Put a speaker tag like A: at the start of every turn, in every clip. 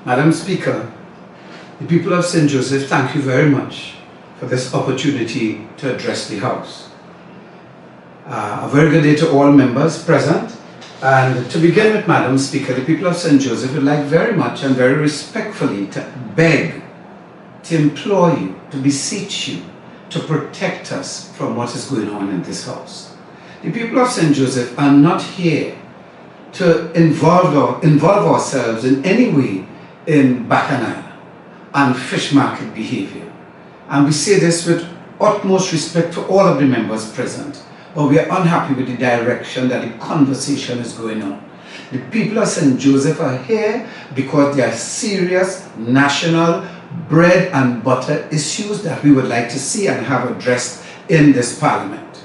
A: Madam Speaker, the people of St. Joseph, thank you very much for this opportunity to address the House. A very good day to all members present. And to begin with, Madam Speaker, the people of St. Joseph would like very much and very respectfully to beg, to implore you, to beseech you, to protect us from what is going on in this House. The people of St. Joseph are not here to involve ourselves in any way in bacchanal and fish market behavior. And we say this with utmost respect for all of the members present. But we are unhappy with the direction that the conversation is going on. The people of St. Joseph are here because there are serious national bread and butter issues that we would like to see and have addressed in this parliament.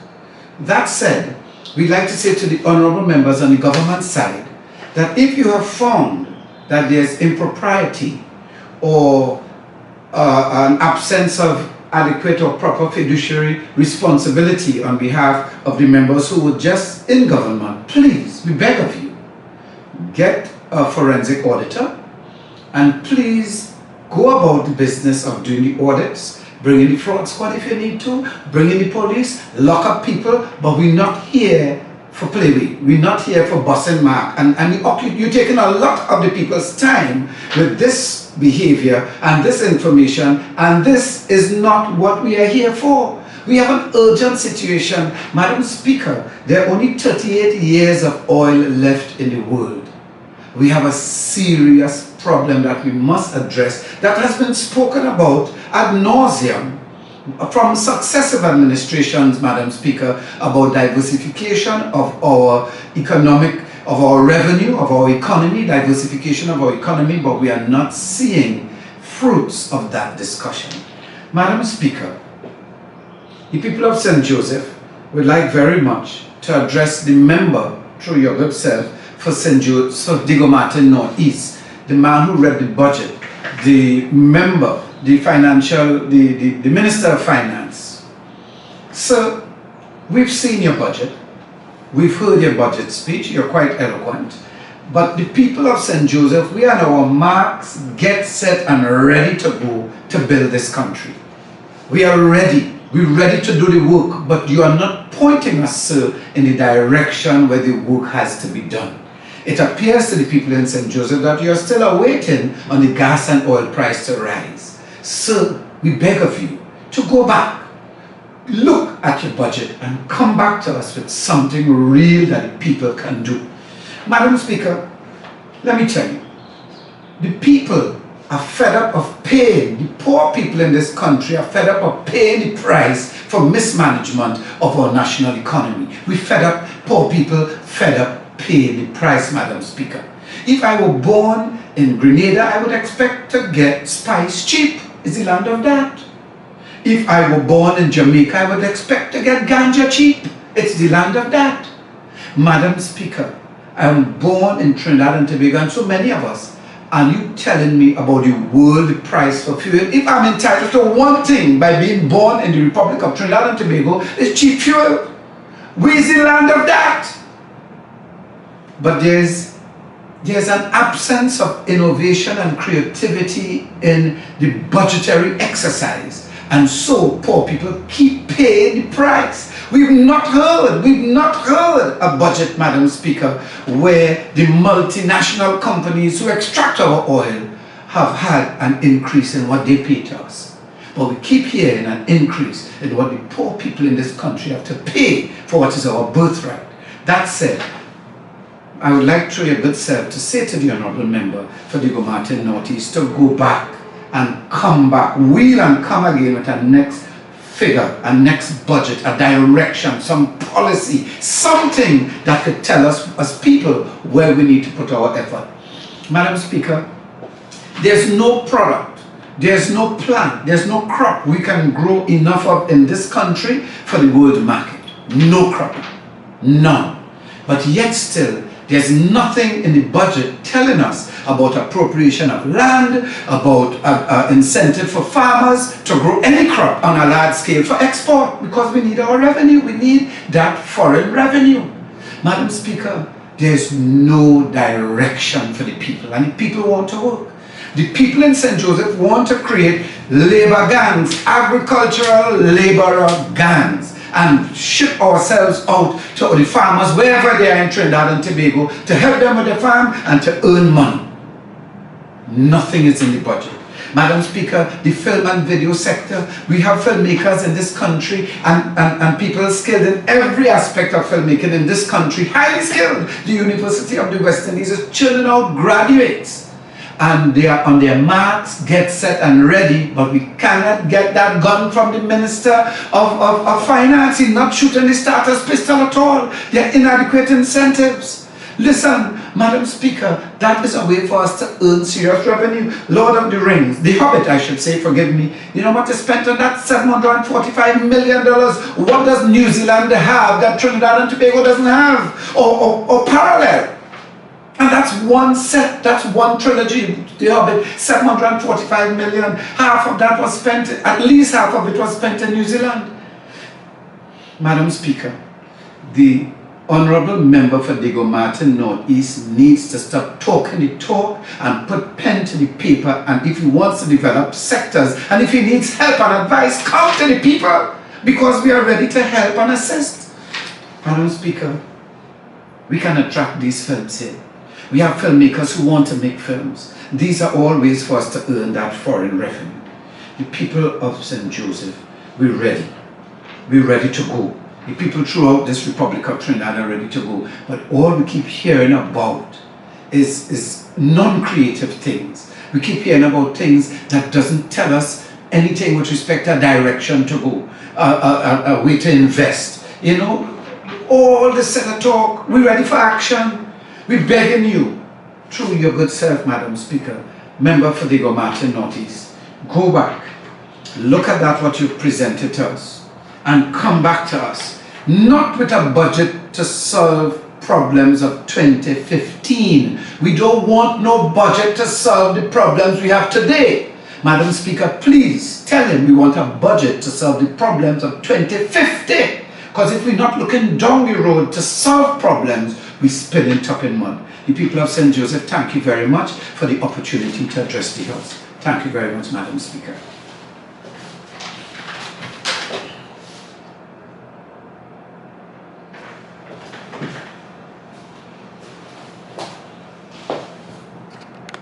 A: That said, we'd like to say to the honourable members on the government side that if you have found that there's impropriety or an absence of adequate or proper fiduciary responsibility on behalf of the members who were just in government, please, we beg of you, get a forensic auditor and please go about the business of doing the audits, bring in the fraud squad if you need to, bring in the police, lock up people, but we're not here for play. We're not here for bus and mark. And you're taking a lot of the people's time with this behavior and this information, and this is not what we are here for. We have an urgent situation. Madam Speaker, there are only 38 years of oil left in the world. We have a serious problem that we must address that has been spoken about ad nauseum from successive administrations, Madam Speaker, about diversification of our revenue, of our economy, diversification of our economy, but we are not seeing fruits of that discussion. Madam Speaker, the people of St. Joseph would like very much to address the member, through your good self, for St. Joseph, Diego Martin Northeast, the man who read the budget, the member, the Minister of Finance. Sir, we've seen your budget. We've heard your budget speech. You're quite eloquent. But the people of St. Joseph, we are on our marks, get set and ready to go to build this country. We are ready. We're ready to do the work, but you are not pointing us, sir, in the direction where the work has to be done. It appears to the people in St. Joseph that you are still awaiting on the gas and oil price to rise. Sir, we beg of you to go back, look at your budget and come back to us with something real that the people can do. Madam Speaker, let me tell you, the people are fed up of paying, the poor people in this country are fed up of paying the price for mismanagement of our national economy. We fed up, poor people fed up paying the price, Madam Speaker. If I were born in Grenada, I would expect to get spice cheap. It's the land of that. If I were born in Jamaica, I would expect to get ganja cheap. It's the land of that. Madam Speaker, I'm born in Trinidad and Tobago, and so many of us, and you telling me about the world price for fuel? If I'm entitled to one thing by being born in the Republic of Trinidad and Tobago, it's cheap fuel. Where's the land of that? But there's an absence of innovation and creativity in the budgetary exercise. And so poor people keep paying the price. We've not heard a budget, Madam Speaker, where the multinational companies who extract our oil have had an increase in what they pay to us. But we keep hearing an increase in what the poor people in this country have to pay for what is our birthright. That said, I would like, through your good self, to say to the honourable member for Diego Martin Northeast to go back and come back, wheel and come again with a next figure, a next budget, a direction, some policy, something that could tell us as people where we need to put our effort. Madam Speaker, there's no product, there's no plant, there's no crop we can grow enough of in this country for the world market. No crop, none. But yet still, there's nothing in the budget telling us about appropriation of land, about incentive for farmers to grow any crop on a large scale for export, because we need our revenue. We need that foreign revenue. Madam Speaker, there's no direction for the people, and the people want to work. The people in St. Joseph want to create labor gangs, agricultural laborer gangs, and ship ourselves out to the farmers wherever they are in Trinidad and Tobago to help them with their farm and to earn money. Nothing is in the budget. Madam Speaker, the film and video sector, we have filmmakers in this country and people skilled in every aspect of filmmaking in this country, highly skilled. The University of the West Indies is churning out graduates. And they are on their marks, get set and ready, but we cannot get that gun from the Minister of Finance. He's not shooting the starter's pistol at all. There are inadequate incentives. Listen, Madam Speaker, that is a way for us to earn serious revenue. Lord of the Rings, The Hobbit, I should say, forgive me. You know what is spent on that? $745 million. What does New Zealand have that Trinidad and Tobago doesn't have? Or parallel? And that's one set, that's one trilogy, The Hobbit, 745 million. Half of that was spent, at least half of it was spent in New Zealand. Madam Speaker, the Honourable Member for Diego Martin North East needs to stop talking the talk and put pen to the paper, and if he wants to develop sectors and if he needs help and advice, come to the people, because we are ready to help and assist. Madam Speaker, we can attract these films here. We have filmmakers who want to make films. These are all ways for us to earn that foreign revenue. The people of St. Joseph, we're ready. We're ready to go. The people throughout this Republic of Trinidad are ready to go. But all we keep hearing about is non-creative things. We keep hearing about things that doesn't tell us anything with respect to direction to go, a way to invest. You know, all the Senate talk, we're ready for action. We're begging you, through your good self, Madam Speaker, Member for Diego Martin North East, go back, look at that what you've presented to us, and come back to us, not with a budget to solve problems of 2015. We don't want no budget to solve the problems we have today. Madam Speaker, please tell him we want a budget to solve the problems of 2050. Because if we're not looking down the road to solve problems, we're spinning top in mud. The people of St. Joseph, thank you very much for the opportunity to address the House. Thank you very much, Madam Speaker.